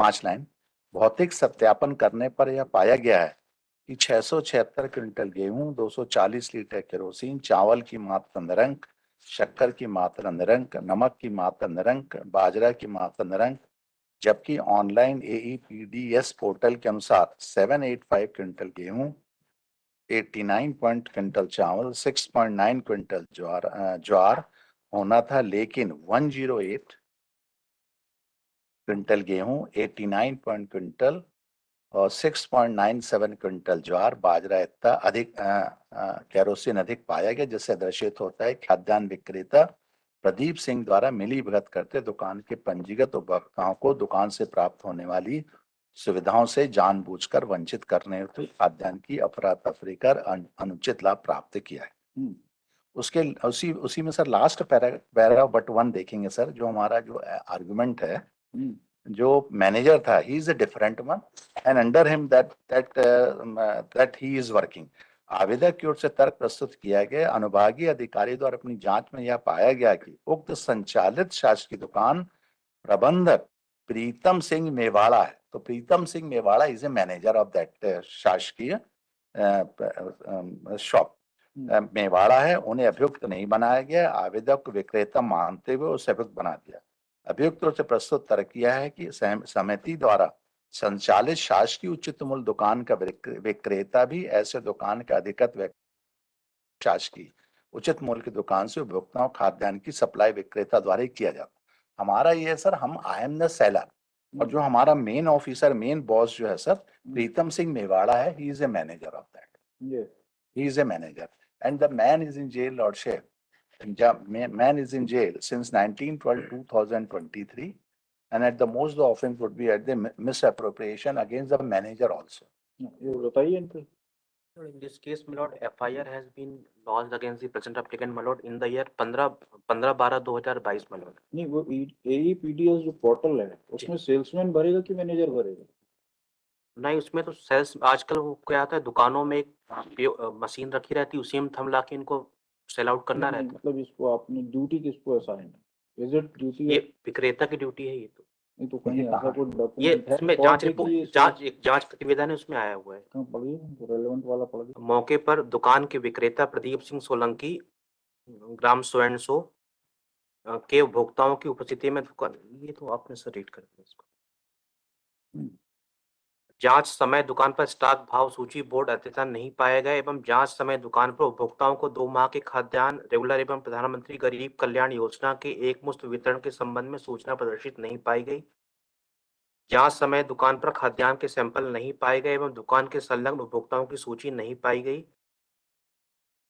5 line. भौतिक सत्यापन करने पर यह पाया गया है कि 676 क्विंटल गेहूं, 240 लीटर केरोसिन, चावल की मात्रा निरंक, शक्कर की मात्रा निरंक, नमक की मात्रा निरंक, बाजरा की मात्रा निरंक, जबकि ऑनलाइन एईपीडीएस पोर्टल के अनुसार 785 क्विंटल गेहूं, 89 पॉइंट क्विंटल चावल, 6.9 क्विंटल ज्वार होना था, लेकिन 108 क्विंटल गेहूं, 89 पॉइंट क्विंटल और 6.97 क्विंटल ज्वार बाजरा इतना अधिक केरोसिन अधिक पाया गया, जिससे दर्शित होता है खाद्यान्न विक्रेता प्रदीप सिंह द्वारा मिली भगत करते दुकान के पंजीकृत उपभोक्ताओं को दुकान से प्राप्त होने वाली सुविधाओं से जानबूझकर वंचित करने हेतु खाद्यान्न की अफरा तफरी कर अनुचित लाभ प्राप्त किया है। उसके उसी में सर लास्ट पैराग्राफ बट 1 देखेंगे सर, जो हमारा जो आर्गुमेंट है, जो मैनेजर था, he is a different one and under him that he is working. आवेदक की ओर से तर्क प्रस्तुत किया गया, अनुभागीय अधिकारी द्वारा अपनी जांच में यह पाया गया कि उक्त संचालित शासकीय दुकान प्रबंधक प्रीतम सिंह मेवाड़ा है। तो Pritam Singh Mewada is a manager of that शासकीय शॉप मेवाड़ा है, उन्हें अभियुक्त नहीं बनाया गया। आवेदक को विक्रेता मानते हुए उसे अभियुक्त बना दिया। अभियुक्त रूप से प्रस्तुत तर्क किया है कि समिति द्वारा संचालित शासकीय उचित मूल्य दुकान का विक्रेता भी ऐसे दुकान का अधिकत्व शासकीय उचित मूल्य की दुकान से उपभोक्ताओं खाद्यान्न की सप्लाई विक्रेता द्वारा ही किया जाता। हमारा ये सर, हम आई एम द सेलर, और जो हमारा मेन ऑफिसर, मेन बॉस जो है सर, प्रीतम सिंह मेवाड़ा है, he is a manager of that, he is a manager and the man is in jail lordship. Man is in jail since 19/12/2023, and at the most the offence would be at the misappropriation against the manager also. ये बताइए इनको। In this case, my lord, FIR has been lodged against the present applicant, my lord, in the year 15/12/2022, my lord. नहीं, वो AEPDS जो portal है उसमें salesman भरेगा कि मैनेजर भरेगा? नहीं, उसमें तो सेल्स आजकल वो क्या आता है, दुकानों में एक मशीन रखी रहती है, उसी में थंब लाके इनको सेल आउट करना रहता है। मतलब इसको आपने ड्यूटी किसको असाइन है? Is it duty? ये विक्रेता की ड्यूटी है। ये तो नहीं तो कहीं ऐसा कोई ये डॉक्यूमेंट है? इसमें जांच प्रतिवेदन है, उसमें आया हुआ है। कहाँ पढ़िए, रेलेवेंट वाला पढ़िए। मौके पर दुकान के विक्रेता प्रदीप सिंह सोलंकी, ग्राम सोएंसो के उपभोक्ताओं की उपस्थिति में दुकान, ये तो आपने सर रीड कर दिया इसको। जांच समय दुकान पर स्टॉक भाव सूची बोर्ड अद्यतन नहीं पाया गया एवं जांच समय दुकान पर उपभोक्ताओं को 2 माह के खाद्यान्न रेगुलर एवं प्रधानमंत्री गरीब कल्याण योजना के एकमुश्त वितरण के संबंध में सूचना प्रदर्शित नहीं पाई गई। जांच समय दुकान पर खाद्यान्न के सैंपल नहीं पाए गए एवं दुकान के संलग्न उपभोक्ताओं की सूची नहीं पाई गई।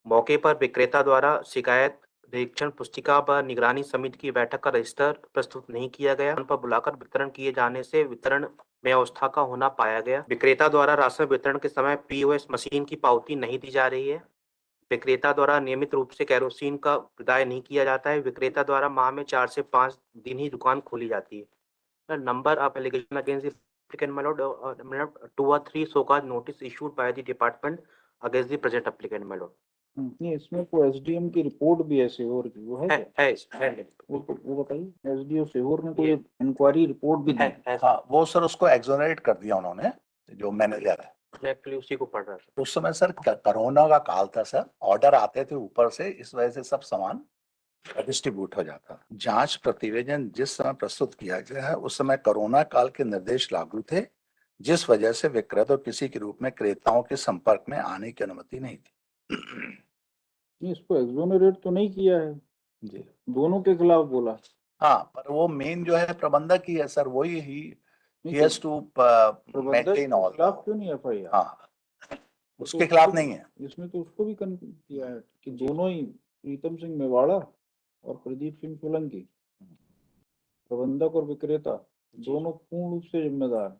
मौके पर विक्रेता द्वारा शिकायत निरीक्षण पुस्तिका व निगरानी समिति की बैठक का रजिस्टर प्रस्तुत नहीं किया गया। उन पर बुलाकर वितरण किए जाने से वितरण में अवस्था का होना पाया गया। विक्रेता द्वारा राशन वितरण के समय POS मशीन की पावती नहीं दी जा रही है। विक्रेता द्वारा नियमित रूप से केरोसिन का प्रदाय नहीं किया जाता है। विक्रेता द्वारा माह में 4 से 5 दिन ही दुकान खोली जाती है। Number of allegation against the applicant, my lord, 2 or 3 so-called notice issued by the department against the present applicant, my lord. नहीं, इसमें को SDM की रिपोर्ट भी है सीहोर की, वो है वो बताइए। SDO सीहोर ने कोई इंक्वायरी रिपोर्ट भी दी? हाँ, वो सर उसको एक्सोनरेट कर दिया उन्होंने, जो मैनेजर है। एक्चुअली उसी को पढ़ रहा था। उस समय सर कोरोना का काल था सर, ऑर्डर आते थे ऊपर से, इस वजह से सब सामान डिस्ट्रीब्यूट हो जाता। जांच प्रतिवेदन जिस समय प्रस्तुत किया गया है उस समय कोरोना काल के निर्देश लागू थे, जिस वजह से विक्रेता किसी के रूप में क्रेताओं के संपर्क में आने की अनुमति नहीं थी। इसको एक्सोनरेट तो नहीं किया है जी, दोनों के खिलाफ बोला। हाँ, पर वो मेन जो है प्रबंधक ही है सर, वही he has to maintain all. खिलाफ क्यों नहीं FIR? हाँ, उसके खिलाफ नहीं है। इसमें तो उसको भी किया है कि दोनों ही प्रीतम सिंह मेवाड़ा और प्रदीप सिंह सोलंकी, प्रबंधक और विक्रेता, दोनों पूर्ण रूप से जिम्मेदार।